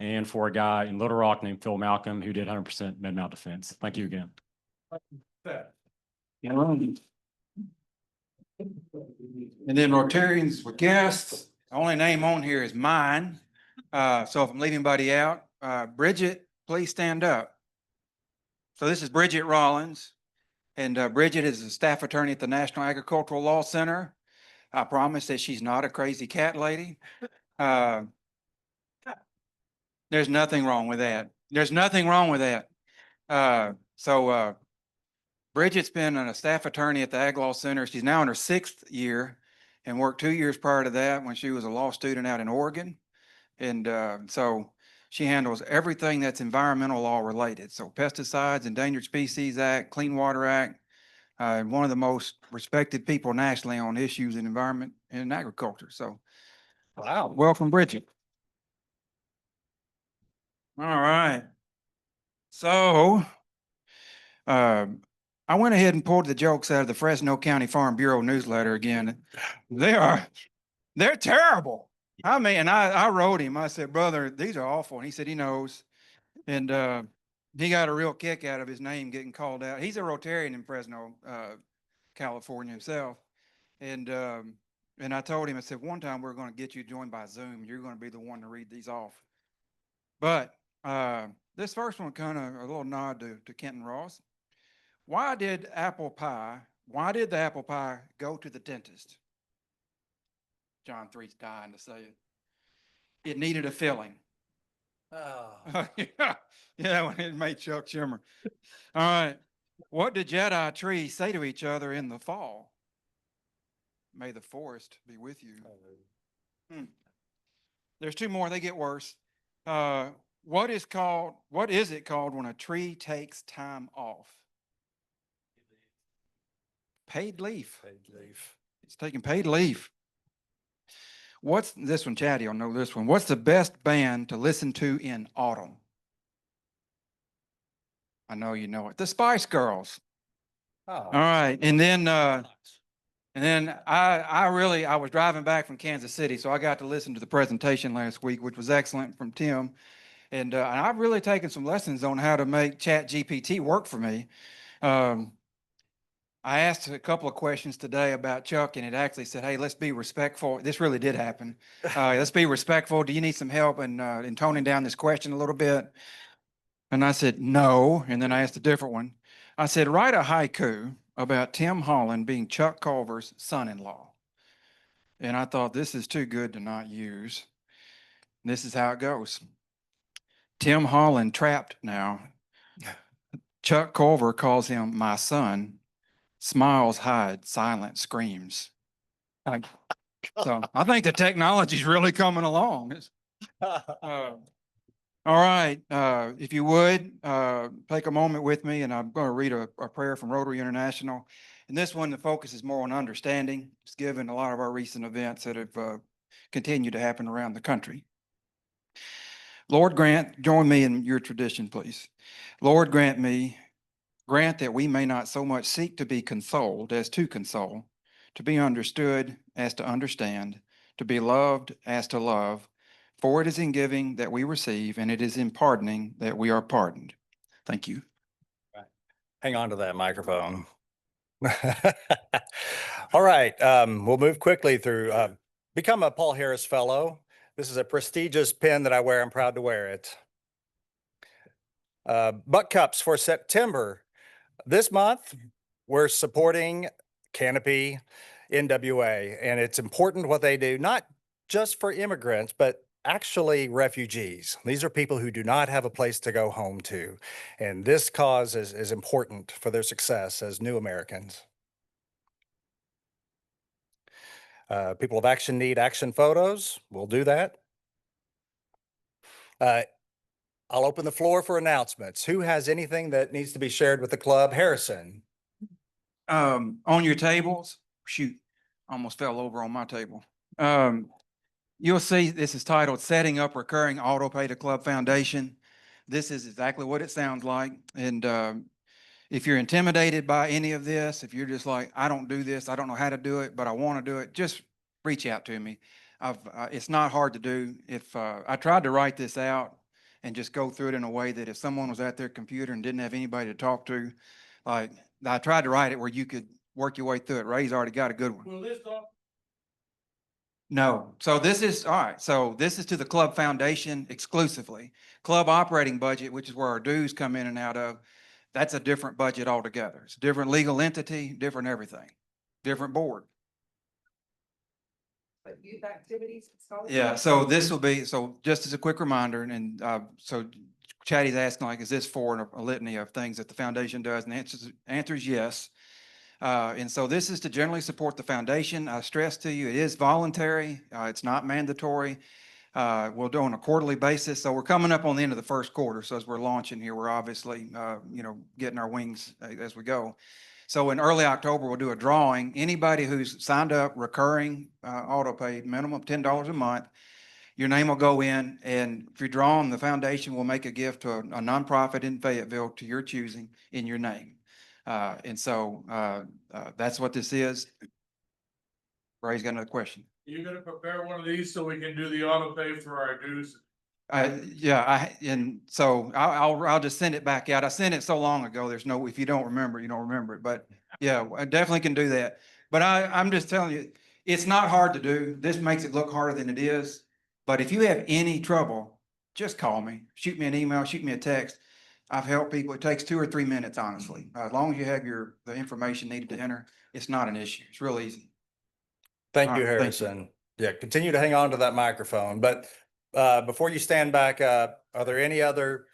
and for a guy in Little Rock named Phil Malcolm who did 100% med-mal defense. Thank you again. And then Rotarians with guests, the only name on here is mine. So if I'm leaving anybody out, Bridget, please stand up. So this is Bridget Rollins, and Bridget is a staff attorney at the National Agricultural Law Center. I promise that she's not a crazy cat lady. There's nothing wrong with that. There's nothing wrong with that. Bridget's been a staff attorney at the Ag Law Center. She's now in her 6th year and worked 2 years prior to that when she was a law student out in Oregon. And so she handles everything that's environmental law related. So Pesticides, Endangered Species Act, Clean Water Act, one of the most respected people nationally on issues in environment and agriculture. So, wow, welcome, Bridget. All right. So, I went ahead and pulled the jokes out of the Fresno County Farm Bureau newsletter again. They're terrible. I mean, and I wrote him, I said, brother, these are awful. And he said he knows. And he got a real kick out of his name getting called out. He's a Rotarian in Fresno, California himself. And I told him, I said, one time we're going to get you joined by Zoom. You're going to be the one to read these off. But this first one kind of a little nod to Kenton Ross. Why did the apple pie go to the dentist? John 3's dying to say it. It needed a filling. Oh. Yeah, when it made Chuck Schumer. All right. What did Jedi trees say to each other in the fall? May the forest be with you. There's 2 more. They get worse. What is it called when a tree takes time off? Paid leave. Paid leave. It's taking paid leave. What's this one, Chatty? I'll know this one. What's the best band to listen to in autumn? I know you know it. The Spice Girls. Oh. All right. And then I was driving back from Kansas City, so I got to listen to the presentation last week, which was excellent from Tim. And I've really taken some lessons on how to make ChatGPT work for me. I asked a couple of questions today about Chuck, and it actually said, hey, let's be respectful. This really did happen. Let's be respectful. Do you need some help in toning down this question a little bit? And I said, no. And then I asked a different one. I said, write a haiku about Tim Holland being Chuck Culver's son-in-law. And I thought, this is too good to not use. This is how it goes. Tim Holland trapped now. Chuck Culver calls him my son. Smiles hide, silent screams. So I think the technology is really coming along. All right, if you would, take a moment with me, and I'm going to read a prayer from Rotary International. And this one, the focus is more on understanding, just given a lot of our recent events that have continued to happen around the country. Lord, join me in your tradition, please. Lord, grant that we may not so much seek to be consoled as to console, to be understood as to understand, to be loved as to love. For it is in giving that we receive, and it is in pardoning that we are pardoned. Thank you. Hang on to that microphone. All right, we'll move quickly through. Become a Paul Harris Fellow. This is a prestigious pin that I wear. I'm proud to wear it. Buck Cups for September. This month, we're supporting Canopy NWA, and it's important what they do, not just for immigrants, but actually refugees. These are people who do not have a place to go home to, and this cause is important for their success as new Americans. People of Action need action photos. We'll do that. I'll open the floor for announcements. Who has anything that needs to be shared with the club? Harrison. On your tables, shoot, almost fell over on my table. You'll see this is titled Setting Up Recurring Auto Pay to Club Foundation. This is exactly what it sounds like. And if you're intimidated by any of this, if you're just like, I don't do this, I don't know how to do it, but I want to do it, just reach out to me. It's not hard to do. If I tried to write this out and just go through it in a way that if someone was at their computer and didn't have anybody to talk to, like, I tried to write it where you could work your way through it. Ray's already got a good one. Will this go? No. So this is, all right, so this is to the club foundation exclusively. Club operating budget, which is where our dues come in and out of, that's a different budget altogether. It's a different legal entity, different everything, different board. But youth activities. Yeah, so this will be, so just as a quick reminder, and so Chatty's asking like, is this for a litany of things that the foundation does? And the answer is yes. And so this is to generally support the foundation. I stress to you, it is voluntary. It's not mandatory. We'll do on a quarterly basis. So we're coming up on the end of the first quarter. So as we're launching here, we're obviously, getting our wings as we go. So in early October, we'll do a drawing. Anybody who's signed up, recurring, auto paid, minimum $10 a month, your name will go in, and if you're drawn, the foundation will make a gift to a nonprofit in Fayetteville to your choosing in your name. And so that's what this is. Ray's got another question. You're gonna prepare one of these so we can do the auto pay for our dues? Yeah, and so I'll just send it back out. I sent it so long ago, there's no, if you don't remember, you don't remember it, but yeah, I definitely can do that. But I'm just telling you, it's not hard to do. This makes it look harder than it is. But if you have any trouble, just call me, shoot me an email, shoot me a text. I've helped people. It takes 2 or 3 minutes, honestly. As long as you have the information needed to enter, it's not an issue. It's real easy. Thank All you, right, thank you. Harrison. Yeah, continue to hang on to that microphone. But before you stand back up, are there any other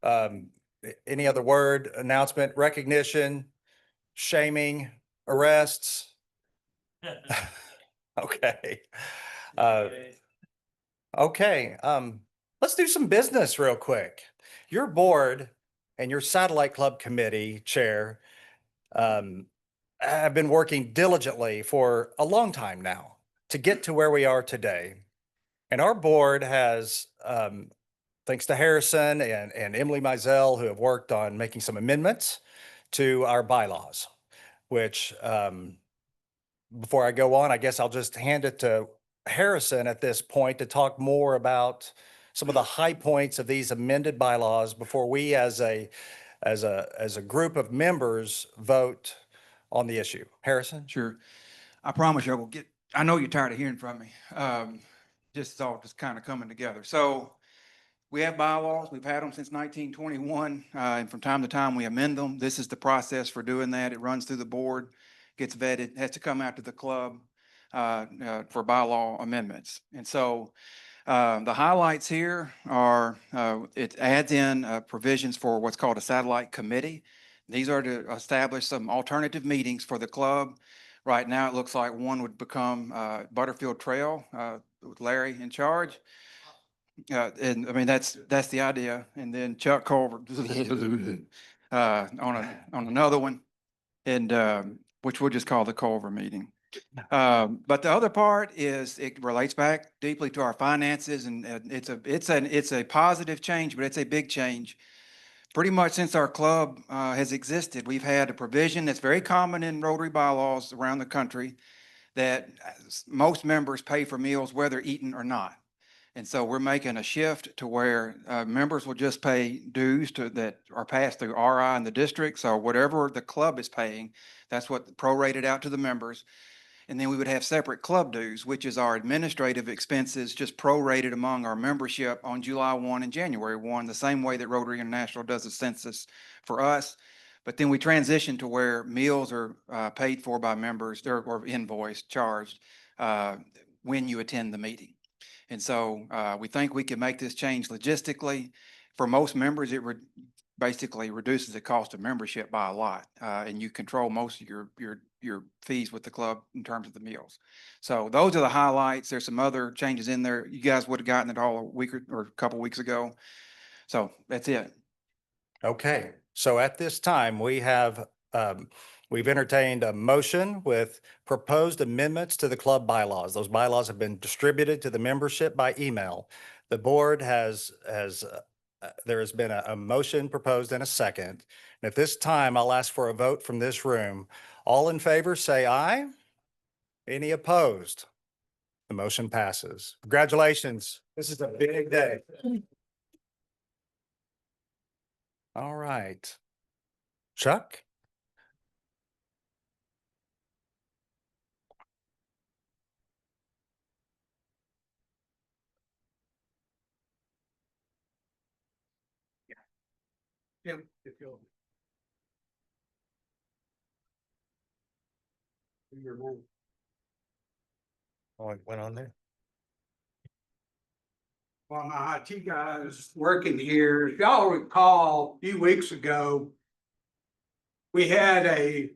word, announcement, recognition, shaming, arrests? Okay. Okay, let's do some business real quick. Your board and your satellite club committee chair have been working diligently for a long time now to get to where we are today. And our board has, thanks to Harrison and Emily Mizell, who have worked on making some amendments to our bylaws, which before I go on, I guess I'll just hand it to Harrison at this point to talk more about some of the high points of these amended bylaws before we as a group of members vote on the issue. Harrison? Sure. I promise you I will get, I know you're tired of hearing from me. Just all just kind of coming together. So we have bylaws. We've had them since 1921. And from time to time we amend them. This is the process for doing that. It runs through the board, gets vetted, has to come out to the club for bylaw amendments. And so the highlights here are, it adds in provisions for what's called a satellite committee. These are to establish some alternative meetings for the club. Right now, it looks like one would become Butterfield Trail with Larry in charge. And I mean, that's the idea. And then Chuck Culver on another one, and which we'll just call the Culver meeting. But the other part is it relates back deeply to our finances, and it's a positive change, but it's a big change. Pretty much since our club has existed, we've had a provision that's very common in Rotary bylaws around the country that most members pay for meals whether eaten or not. And so we're making a shift to where members will just pay dues that are passed through RI and the district. So whatever the club is paying, that's what prorated out to the members. And then we would have separate club dues, which is our administrative expenses just prorated among our membership on July 1 and January 1, the same way that Rotary International does the census for us. But then we transition to where meals are paid for by members or invoiced, charged when you attend the meeting. And so we think we can make this change logistically. For most members, it basically reduces the cost of membership by a lot, and you control most of your fees with the club in terms of the meals. So those are the highlights. There's some other changes in there. You guys would have gotten it all a week or a couple weeks ago. So that's it. Okay, so at this time, we have, we've entertained a motion with proposed amendments to the club bylaws. Those bylaws have been distributed to the membership by email. The board there has been a motion proposed and a second. And at this time, I'll ask for a vote from this room. All in favor, say aye. Any opposed? The motion passes. Congratulations. This is a big day. All right. Chuck? Tim, if you'll. Do your name. Oh, it went on there. Well, my IT guys working here, if y'all recall, a few weeks ago, we had a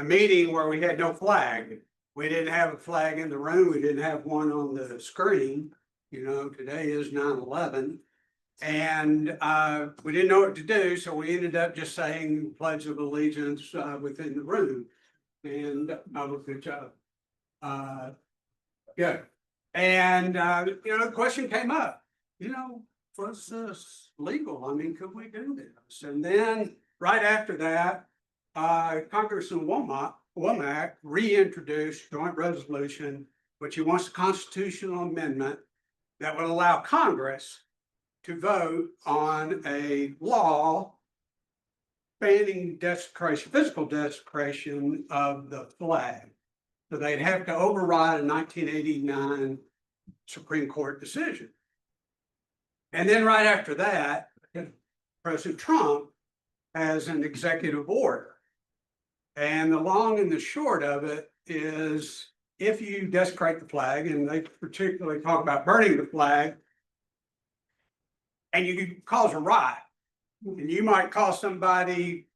meeting where we had no flag. We didn't have a flag in the room. We didn't have one on the screen. You know, today is 9/11. And we didn't know what to do, so we ended up just saying Pledge of Allegiance within the room. And good job. Good. And the question came up, was this legal? I mean, could we do this? And then right after that, Congressman Womack reintroduced joint resolution, which he wants a constitutional amendment that would allow Congress to vote on a law banning desecration, physical desecration of the flag. So they'd have to override a 1989 Supreme Court decision. And then right after that, President Trump has an executive order. And the long and the short of it is, if you desecrate the flag, and they particularly talk about burning the flag, and you cause a riot, and you might cause somebody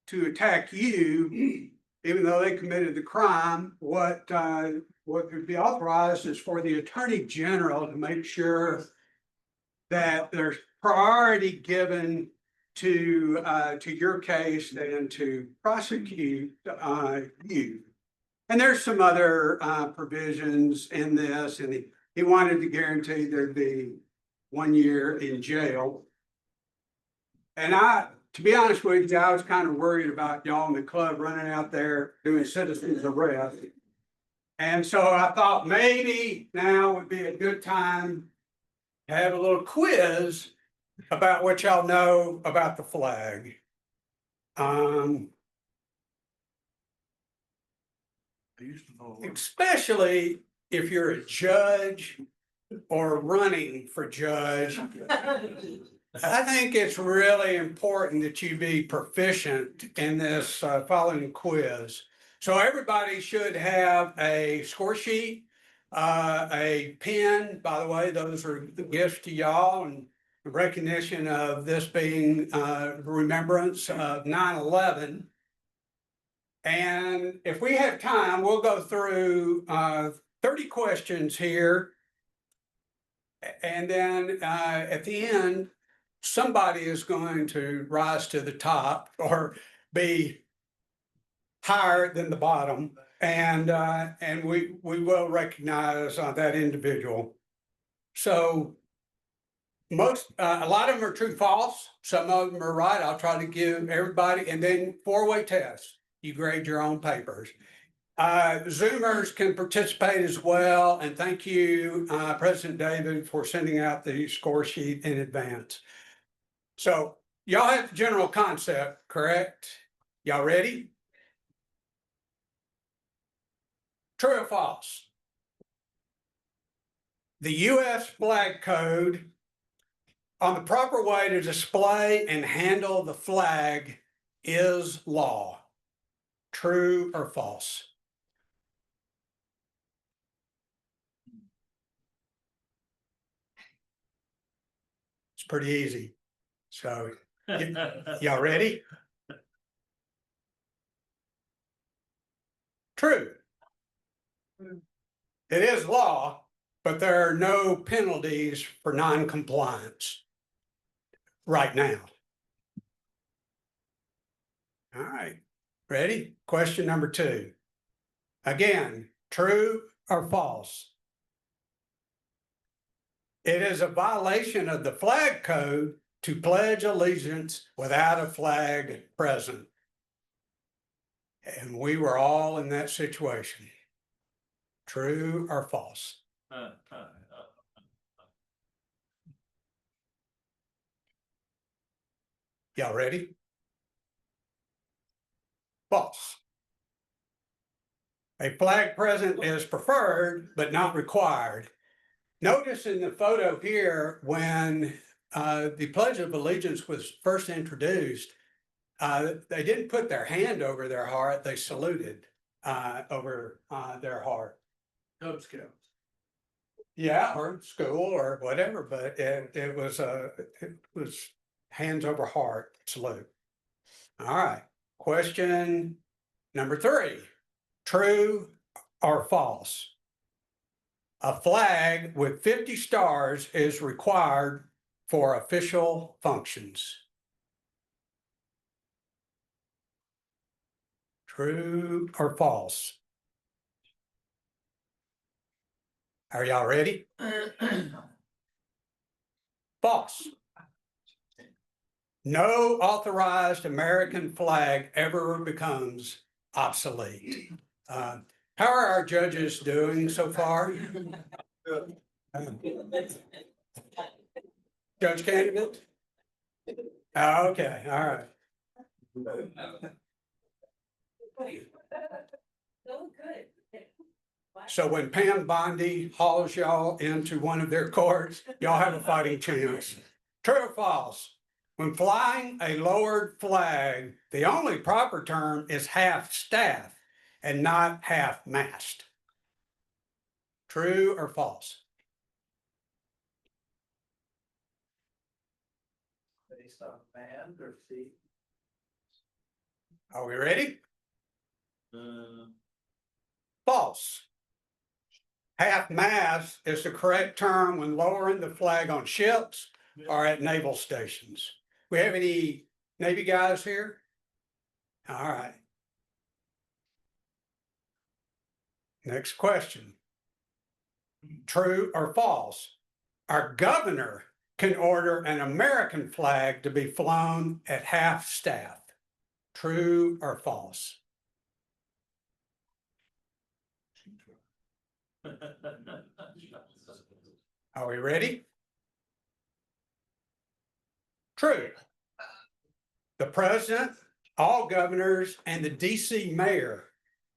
to attack you, even though they committed the crime, what would be authorized is for the Attorney General to make sure that there's priority given to your case and to prosecute you. And there's some other provisions in this, and he wanted to guarantee there'd be 1 year in jail. And to be honest with you, I was kind of worried about y'all in the club running out there doing citizens arrest. And so I thought maybe now would be a good time to have a little quiz about what y'all know about the flag. Especially if you're a judge or running for judge. I think it's really important that you be proficient in this following quiz. So everybody should have a score sheet, a pen. By the way, those are gifts to y'all in recognition of this being remembrance of 9/11. And if we have time, we'll go through 30 questions here. And then at the end, somebody is going to rise to the top or be higher than the bottom. And we will recognize that individual. So a lot of them are true, false. Some of them are right. I'll try to give everybody, and then 4-way test. You grade your own papers. Zoomers can participate as well. And thank you, President David, for sending out the score sheet in advance. So y'all have the general concept, correct? Y'all ready? True or false? The U.S. flag code on the proper way to display and handle the flag is law. True or false? It's pretty easy. So, y'all ready? True. It is law, but there are no penalties for non-compliance right now. All right, ready? Question number 2. Again, true or false? It is a violation of the flag code to pledge allegiance without a flag present. And we were all in that situation. True or false? Y'all ready? False. A flag present is preferred but not required. Notice in the photo here, when the Pledge of Allegiance was first introduced, they didn't put their hand over their heart, they saluted over their heart. Cub Scouts. Yeah, or school or whatever, but it was hands over heart salute. All right, question number 3, true or false? A flag with 50 stars is required for official functions. True or false? Are y'all ready? False. No authorized American flag ever becomes obsolete. How are our judges doing so far? Judge candidate? Okay, all right. So when Pam Bondi hauls y'all into one of their courts, y'all have a fighting chance. True or false? When flying a lowered flag, the only proper term is half staff and not half mast. True or false? Based on band or seat? Are we ready? False. Half mast is the correct term when lowering the flag on ships or at naval stations. We have any Navy guys here? All right. Next question. True or false? Our governor can order an American flag to be flown at half staff. True or false? Are we ready? True. The president, all governors, and the DC mayor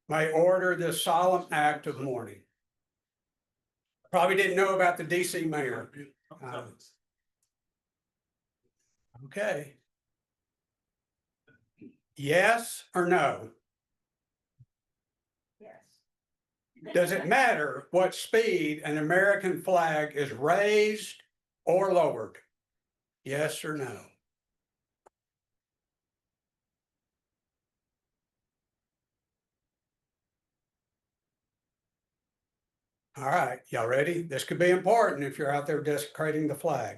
may order this solemn act of mourning. Probably didn't know about the DC mayor. Okay. Yes or no? Does it matter what speed an American flag is raised or lowered? Yes or no? All right, y'all ready? This could be important if you're out there desecrating the flag.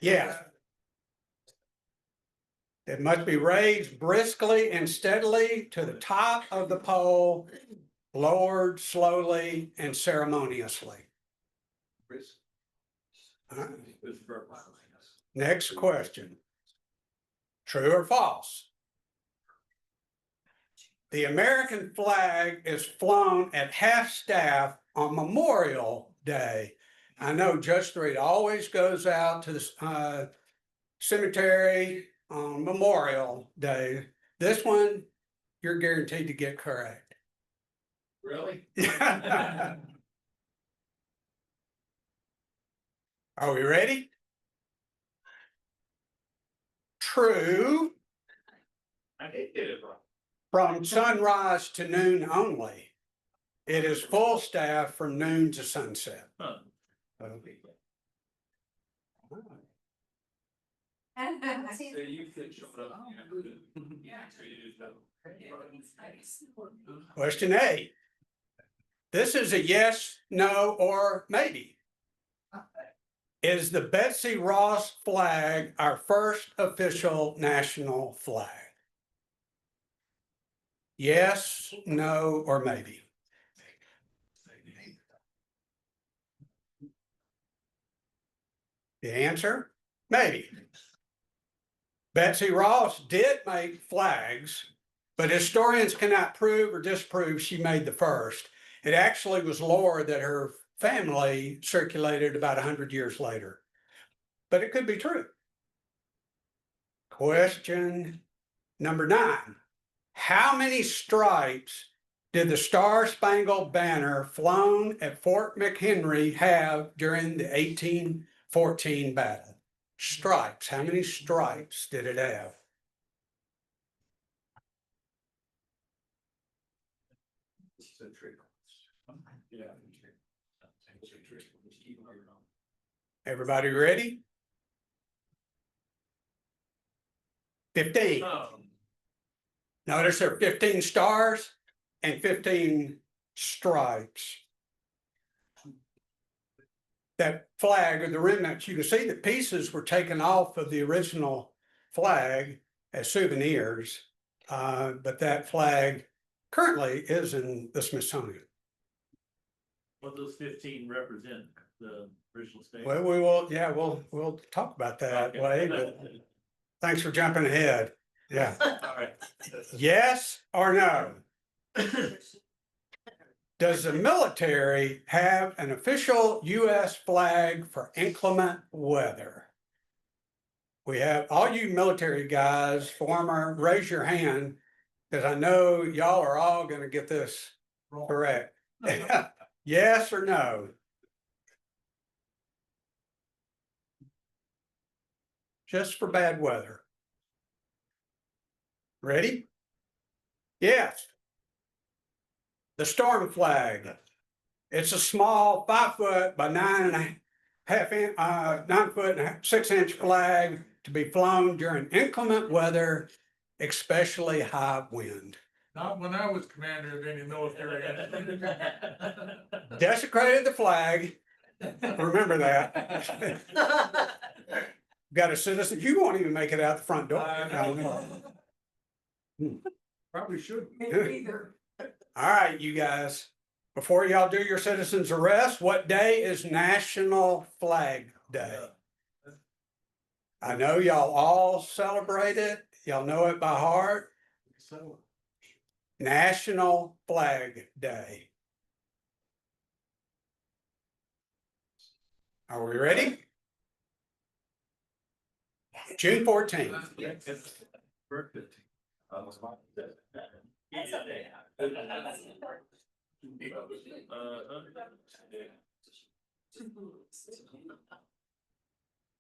Yes. It must be raised briskly and steadily to the top of the pole, lowered slowly and ceremoniously. All right. Next question. True or false? The American flag is flown at half staff on Memorial Day. I know Judge Street always goes out to the cemetery on Memorial Day. This one, you're guaranteed to get correct. Really? Are we ready? True. I did get it wrong. From sunrise to noon only. It is full staff from noon to sunset. Huh. Okay. So you could show it up. Yeah. Question A. This is a yes, no, or maybe. Is the Betsy Ross flag our first official national flag? Yes, no, or maybe? The answer, maybe. Betsy Ross did make flags, but historians cannot prove or disprove she made the first. It actually was lore that her family circulated about 100 years later, but it could be true. Question number 9. How many stripes did the Star Spangled Banner flown at Fort McHenry have during the 1814 battle? Stripes, how many stripes did it have? Everybody ready? 15. Notice there are 15 stars and 15 stripes. That flag or the remnants, you can see the pieces were taken off of the original flag as souvenirs. But that flag currently is in the Smithsonian. What those 15 represent, the original state? Well, we will, yeah, we'll talk about that way, but thanks for jumping ahead. Yeah. All right. Yes or no? Does the military have an official US flag for inclement weather? We have all you military guys, former, raise your hand, because I know y'all are all gonna get this correct. Yes or no? Just for bad weather. Ready? Yes. The storm flag. It's a small 5 foot by 9.5 inch, 9 foot and 6 inch flag to be flown during inclement weather, especially high wind. Not when I was commander of any military. Desecrated the flag. Remember that. Got a citizen, you won't even make it out the front door. Probably should. All right, you guys, before y'all do your citizen's arrest, what day is National Flag Day? I know y'all all celebrate it. Y'all know it by heart. National Flag Day. Are we ready? June 14th.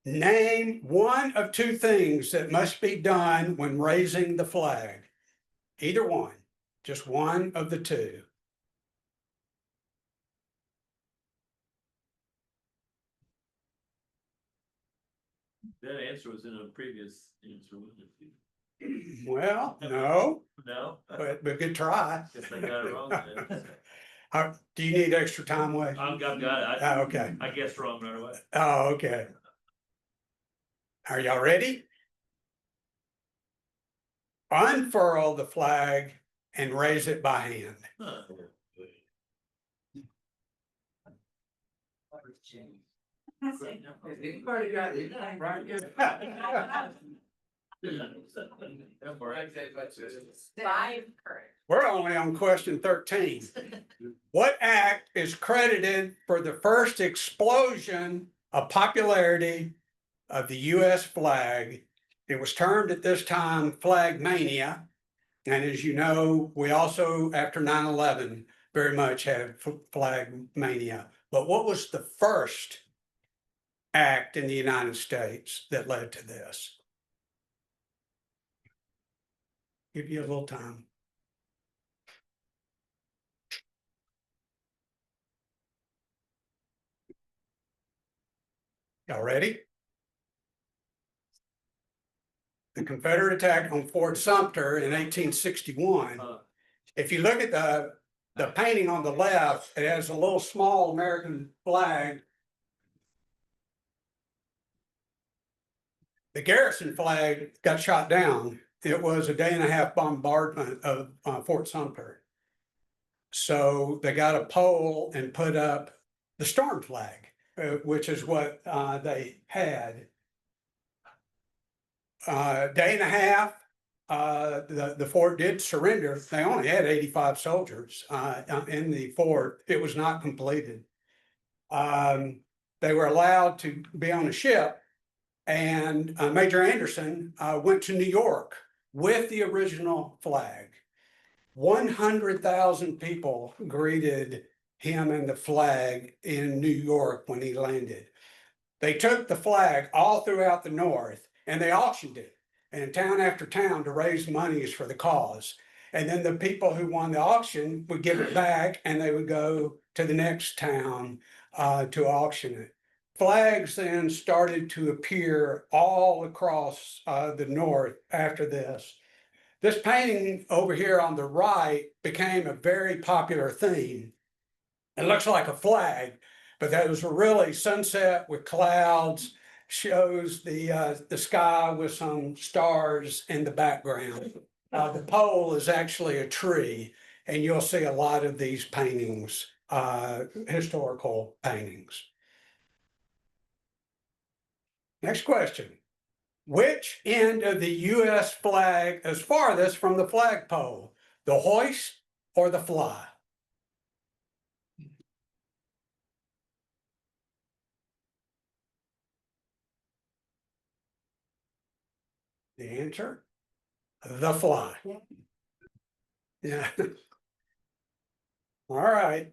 Name one of 2 things that must be done when raising the flag. Either one, just one of the 2. That answer was in a previous answer, wasn't it? Well, no, No? but good try. Guess I got it wrong then. Do you need extra time, Wade? I've got it. Oh, okay. I guessed wrong right away. Oh, okay. Are y'all ready? Unfurl the flag and raise it by hand. Huh. We're only on question 13. What act is credited for the first explosion of popularity of the US flag? It was termed at this time Flag Mania. And as you know, we also, after 9/11, very much had Flag Mania. But what was the first act in the United States that led to this? Give you a little time. Y'all ready? The Confederate attack on Fort Sumter in 1861. If you look at the painting on the left, it has a little small American flag. The Garrison flag got shot down. It was a 1.5-day bombardment of Fort Sumter. So they got a pole and put up the storm flag, which is what they had. 1.5 days, the fort did surrender. They only had 85 soldiers in the fort. It was not completed. They were allowed to be on a ship And Major Anderson went to New York with the original flag. 100,000 people greeted him and the flag in New York when he landed. They took the flag all throughout the North and they auctioned it in town after town to raise monies for the cause. And then the people who won the auction would give it back and they would go to the next town to auction it. Flags then started to appear all across the North after this. This painting over here on the right became a very popular theme. It looks like a flag, but that was really sunset with clouds, shows the sky with some stars in the background. The pole is actually a tree, and you'll see a lot of these paintings, historical paintings. Next question. Which end of the US flag is farthest from the flagpole? The hoist or the fly? The answer, the fly. Yeah. All right.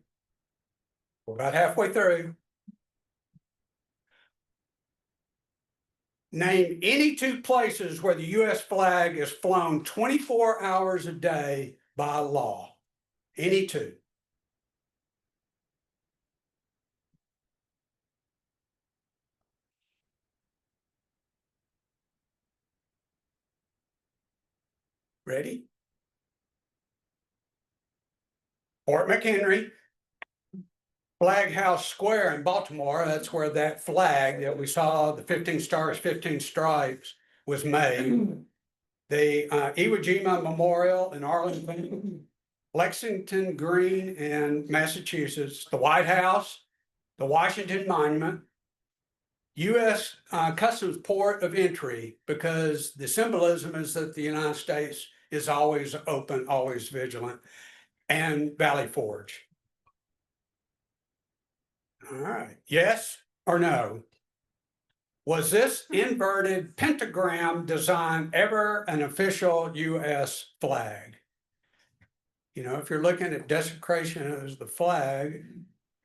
We're about halfway through. Name any two places where the US flag is flown 24 hours a day by law. Any two. Ready? Fort McHenry, Flag House Square in Baltimore. That's where that flag that we saw, the 15 stars, 15 stripes, was made. The Iwo Jima Memorial in Arlington, Lexington Green in Massachusetts, the White House, the Washington Monument, U.S. Customs Port of Entry, because the symbolism is that the United States is always open, always vigilant, and Valley Forge. All right, yes or no? Was this inverted pentagram design ever an official U.S. flag? You know, if you're looking at desecration of the flag,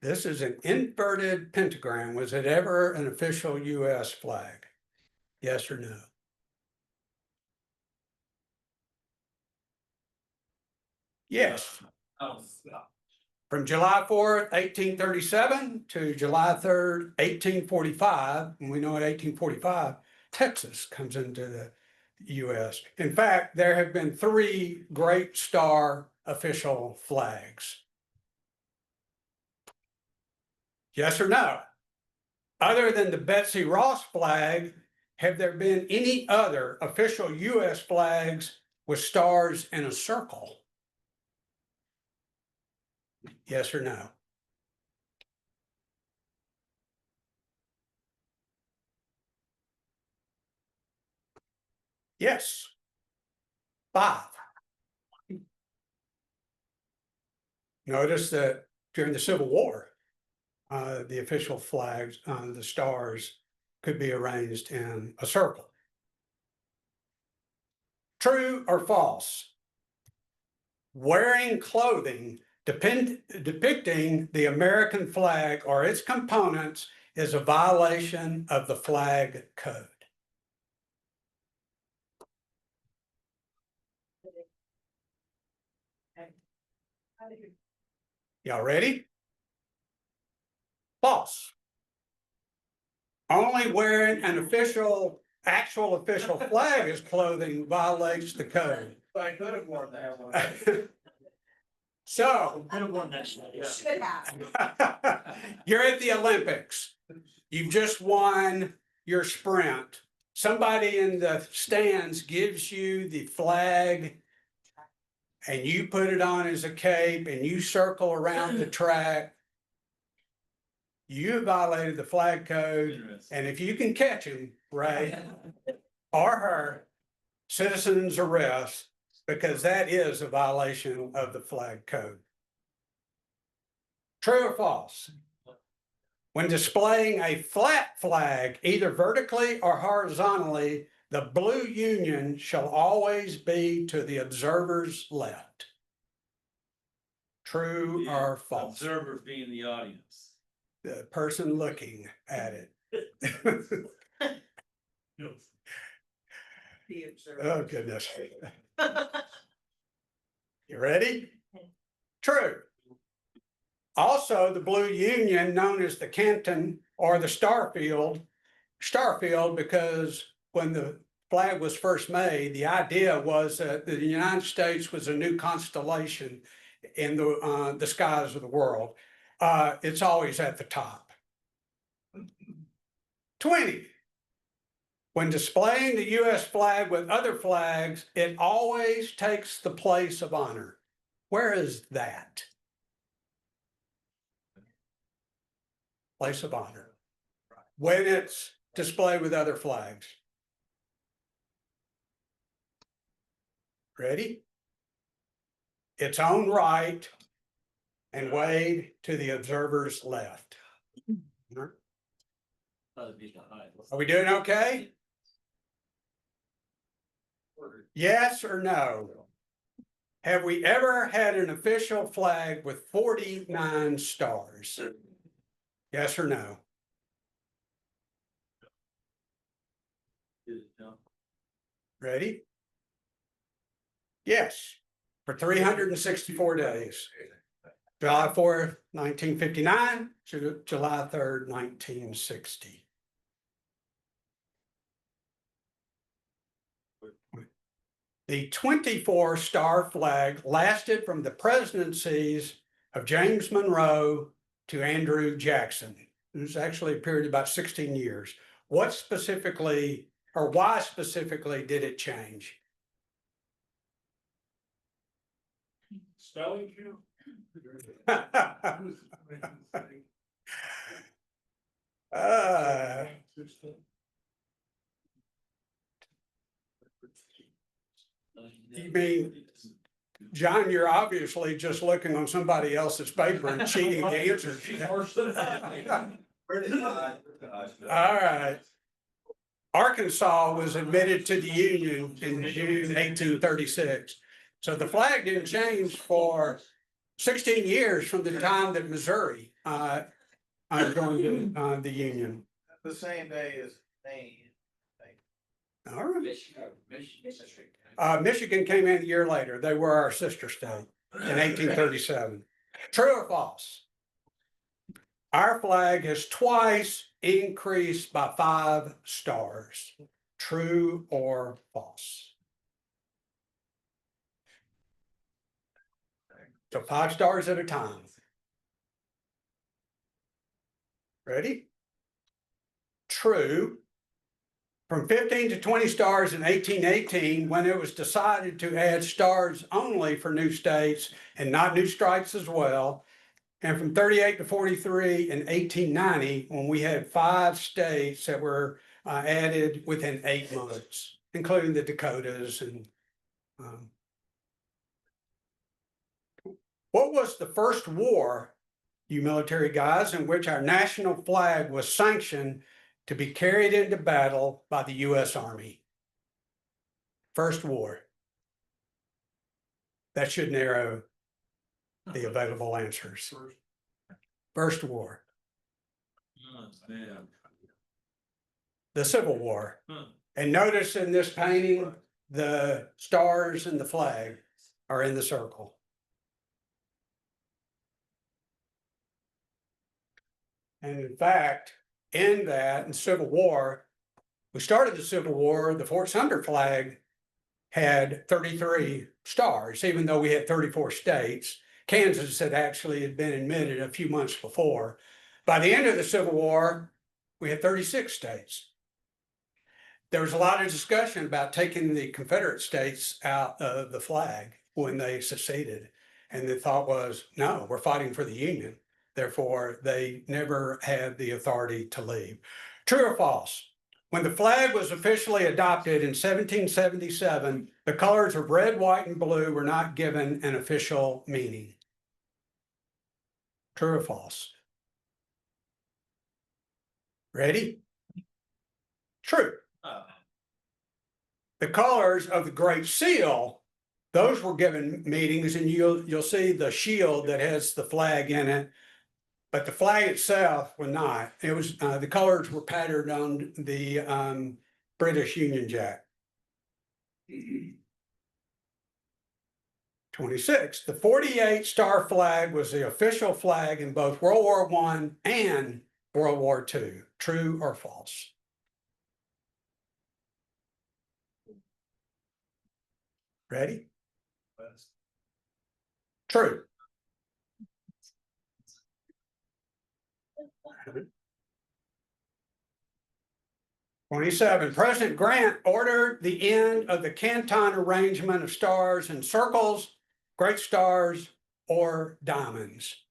this is an inverted pentagram. Was it ever an official U.S. flag? Yes or no? Yes. Oh, From July 4th, 1837 to July 3rd, 1845, and we know in 1845, Texas comes into the US. In fact, there have been 3 Great Star official flags. Yes or no? Other than the Betsy Ross flag, have there been any other official US flags with stars in a circle? Yes or no? Yes. 5. Notice that during the Civil War, the official flags on the stars could be arranged in a circle. True or false? Wearing clothing depicting the American flag or its components is a violation of the flag code. Y'all ready? False. Only wearing an actual official flag as clothing violates the code. I could have worn that one. So, Could have worn that. Should have. you're at the Olympics. You've just won your sprint. Somebody in the stands gives you the flag and you put it on as a cape and you circle around the track. You violated the flag code, and if you can catch him, Ray, or her, citizens arrest, because that is a violation of the flag code. True or false? When displaying a flat flag, either vertically or horizontally, the blue union shall always be to the observer's left. True or false? Observers being the audience. The person looking at it. Oh, goodness. You ready? True. Also, the blue union, known as the canton or the starfield because when the flag was first made, the idea was that the United States was a new constellation in the skies of the world. It's always at the top. 20. When displaying the US flag with other flags, it always takes the place of honor. Where is that? Place of honor. When it's displayed with other flags. Ready? Its own right and weighed to the observer's left. Are we doing okay? Yes or no? Have we ever had an official flag with 49 stars? Yes or no? Ready? Yes, for 364 days. July 4th, 1959 to July 3rd, 1960. The 24-star flag lasted from the presidencies of James Monroe to Andrew Jackson. It was actually a period of about 16 years. What specifically, or why specifically did it change? Spelling you? You mean, John, you're obviously just looking on somebody else's paper and cheating the answers. All right. Arkansas was admitted to the Union in June 1836. So the flag didn't change for 16 years from the time that Missouri joined the Union. The same day as Maine. All right. Michigan came in a year later. They were our sister state in 1837. True or false? Our flag has twice increased by 5 stars. True or false? So 5 stars at a time. Ready? True. From 15 to 20 stars in 1818, when it was decided to add stars only for new states and not new stripes as well. And from 38 to 43 in 1890, when we had 5 states that were added within 8 months, including the Dakotas. And what was the first war, you military guys, in which our national flag was sanctioned to be carried into battle by the U.S. Army? First war. That should narrow the available answers. First war. The Civil War. And notice in this painting, the stars and the flag are in the circle. And in fact, in Civil War, we started the Civil War, the Fort Sumter flag had 33 stars, even though we had 34 states. Kansas had been admitted a few months before. By the end of the Civil War, we had 36 states. There was a lot of discussion about taking the Confederate states out of the flag when they seceded. And the thought was, no, we're fighting for the Union. Therefore, they never had the authority to leave. True or false? When the flag was officially adopted in 1777, the colors of red, white, and blue were not given an official meaning. True or false? Ready? True. The colors of the Great Seal, those were given meetings, and you'll see the shield that has the flag in it. But the flag itself was not. It was, the colors were patterned on the British Union Jack. 26, the 48 star flag was the official flag in both World War I and World War II. True or false? Ready? True. '27, President Grant ordered the end of the Canton arrangement of stars and circles, great stars, or diamonds.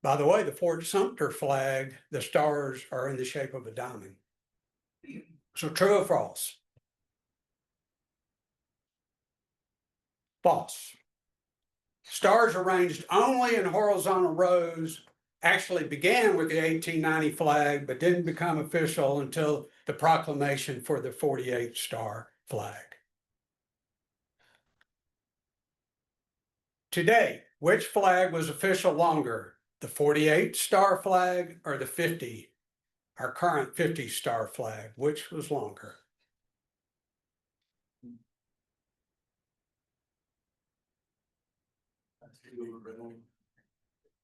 By the way, the Fort Sumter flag, the stars are in the shape of a diamond. So true or false? False. Stars arranged only in horizontal rows actually began with the 1890 flag, but didn't become official until the proclamation for the 48 star flag. Today, which flag was official longer, the 48 star flag or the 50, our current 50 star flag? Which was longer?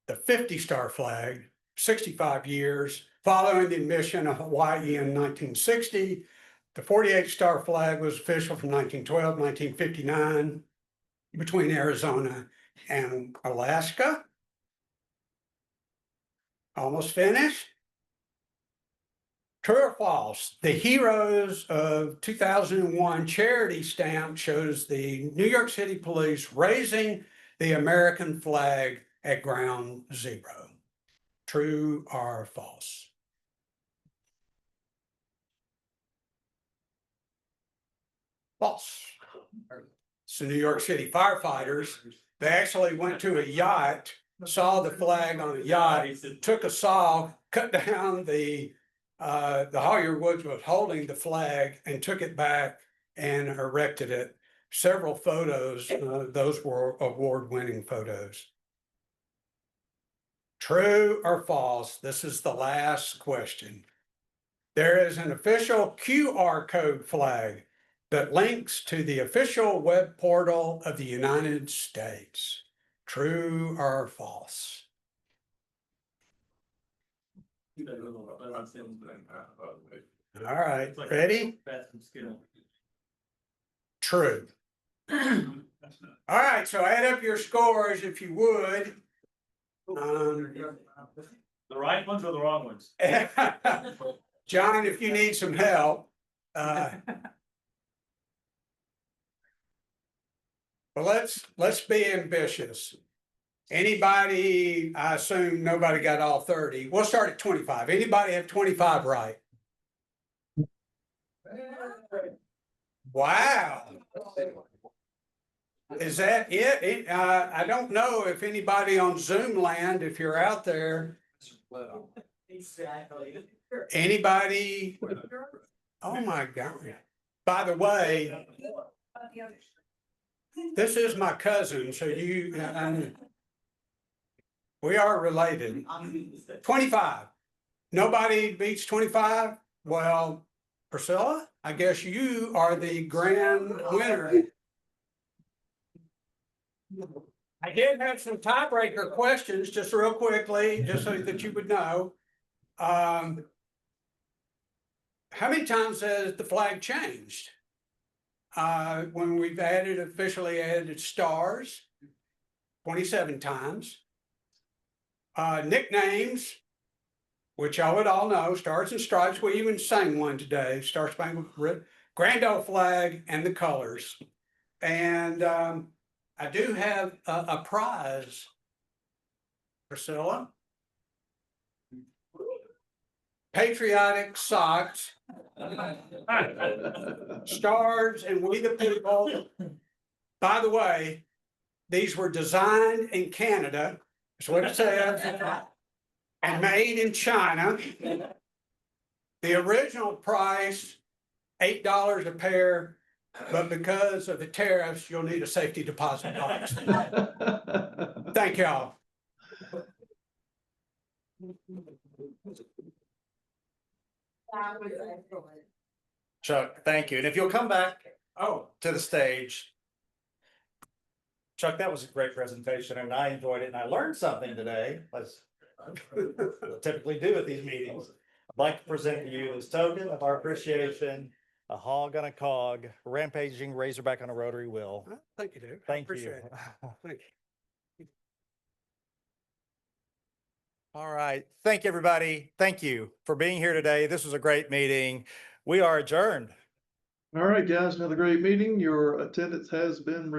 The 50 star flag, 65 years following the admission of Hawaii in 1960. The 48 star flag was official from 1912, 1959 between Arizona and Alaska. Almost finished. True or false? The Heroes of 2001 charity stamp shows the New York City Police raising the American flag at ground zero. True or false? False. So New York City firefighters, they actually went to a yacht, saw the flag on a yacht, took a saw, cut down the Hawyer Woods was holding the flag and took it back and erected it. Several photos, those were award-winning photos. True or false? This is the last question. There is an official QR code flag that links to the official web portal of the United States. True or false? All right, ready? True. All right, so add up your scores if you would. The right ones or the wrong ones? John, if you need some help. But let's be ambitious. Anybody, I assume nobody got all 30. We'll start at 25. Anybody have 25 right? Wow. Is that it? I don't know if anybody on Zoom land, if you're out there. Anybody? Oh my God. By the way, this is my cousin, so we are related. 25. Nobody beats 25? Well, Priscilla, I guess you are the grand winner. I did have some tiebreaker questions, just real quickly, just so that you would know. How many times has the flag changed? When we've officially added stars, 27 times. Nicknames, which y'all would all know, Stars and Stripes, we even sang one today, Star Spangled Grand Old Flag and the colors. And I do have a prize, Priscilla. Patriotic socks, stars and We the People. By the way, these were designed in Canada, that's what it says, and made in China. The original price, $8 a pair, but because of the tariffs, you'll need a safety deposit box. Thank y'all. That was excellent. Chuck, thank you. And if you'll come back Oh, to the stage. Chuck, that was a great presentation and I enjoyed it and I learned something today, as I typically do at these meetings. I'd like to present to you this token of our appreciation, a hog on a cog, rampaging razorback on a rotary wheel. thank you, dude. I Thank appreciate you. it. Thank you. All right. Thank you, everybody. Thank you for being here today. This was a great meeting. We are adjourned. All right, guys, another great meeting. Your attendance has been